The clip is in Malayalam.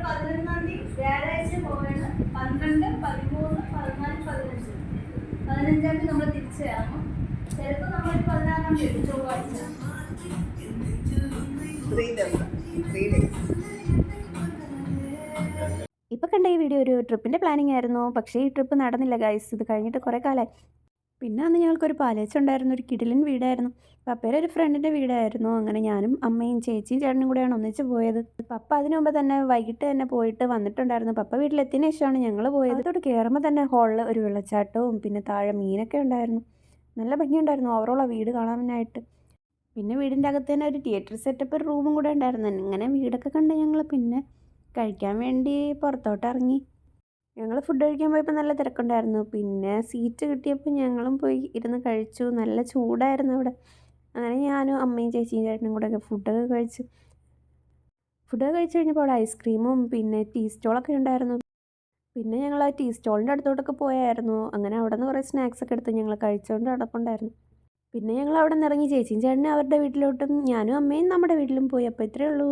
11-ാം തീയതി വ്യാഴാഴ്ച പോവാണ്. 12, 13, 14, 15. 15-ാം തീയതി നമ്മൾ തിരിച്ചു കയറണം. ചിലപ്പോൾ നമ്മൾ 16-ാം തീയതി ചൊവ്വാഴ്ച. ഇപ്പോൾ കണ്ട ഈ വീഡിയോ ഒരു ട്രിപ്പിൻ്റെ പ്ലാനിങ് ആയിരുന്നു. പക്ഷേ ഈ ട്രിപ്പ് നടന്നില്ല ഗൈസ്. ഇത് കഴിഞ്ഞിട്ട് കുറേ കാലമായി. പിന്നെ അന്ന് ഞങ്ങൾക്കൊരു പാലേച്ചുണ്ടായിരുന്നു. ഒരു കിടിലൻ വീടായിരുന്നു. പപ്പയുടെ ഒരു ഫ്രണ്ടിൻ്റെ വീടായിരുന്നു. അങ്ങനെ ഞാനും അമ്മയും ചേച്ചിയും ചേട്ടനും കൂടെയാണ് ഒന്നിച്ച് പോയത്. പപ്പ അതിനു മുമ്പ് തന്നെ വൈകിട്ട് തന്നെ പോയിട്ട് വന്നിട്ടുണ്ടായിരുന്നു. പപ്പ വീട്ടിലെത്തിയതിന് ശേഷമാണ് ഞങ്ങൾ പോയത്. അതോട് കയറുമ്പോൾ തന്നെ ഹോളിൽ ഒരു വെള്ളച്ചാട്ടവും പിന്നെ താഴെ മീനൊക്കെ ഉണ്ടായിരുന്നു. നല്ല ഭംഗിയുണ്ടായിരുന്നു ഓവറോൾ ആ വീട് കാണാനായിട്ട്. പിന്നെ വീടിൻ്റെ അകത്ത് തന്നെ ഒരു തിയേറ്റർ സെറ്റപ്പ് ഒരു റൂമും കൂടെ ഉണ്ടായിരുന്നു. ഇങ്ങനെ വീടൊക്കെ കണ്ട് ഞങ്ങൾ പിന്നെ കഴിക്കാൻ വേണ്ടി പുറത്തോട്ട് ഇറങ്ങി. ഞങ്ങൾ ഫുഡ് കഴിക്കാൻ പോയപ്പോൾ നല്ല തിരക്കുണ്ടായിരുന്നു. പിന്നെ സീറ്റ് കിട്ടിയപ്പോൾ ഞങ്ങളും പോയി ഇരുന്ന് കഴിച്ചു. നല്ല ചൂടായിരുന്നു അവിടെ. അങ്ങനെ ഞാനും അമ്മയും ചേച്ചിയും ചേട്ടനും കൂടെയൊക്കെ ഫുഡൊക്കെ കഴിച്ചു കഴിഞ്ഞപ്പോൾ അവിടെ ഐസ്ക്രീമും പിന്നെ ടീ സ്റ്റോളൊക്കെ ഉണ്ടായിരുന്നു. പിന്നെ ഞങ്ങൾ ആ ടീ സ്റ്റോളിൻ്റെ അടുത്തോട്ടൊക്കെ പോയായിരുന്നു. അങ്ങനെ അവിടെ നിന്ന് കുറേ സ്നാക്സൊക്കെ എടുത്ത് ഞങ്ങൾ കഴിച്ചുകൊണ്ട് നടപ്പുണ്ടായിരുന്നു. പിന്നെ ഞങ്ങൾ അവിടെ നിന്ന് ഇറങ്ങി ചേച്ചിയും ചേട്ടനും അവരുടെ വീട്ടിലോട്ടും ഞാനും അമ്മയും നമ്മുടെ വീട്ടിലും പോയി. അപ്പോൾ ഇത്രയേ ഉള്ളൂ.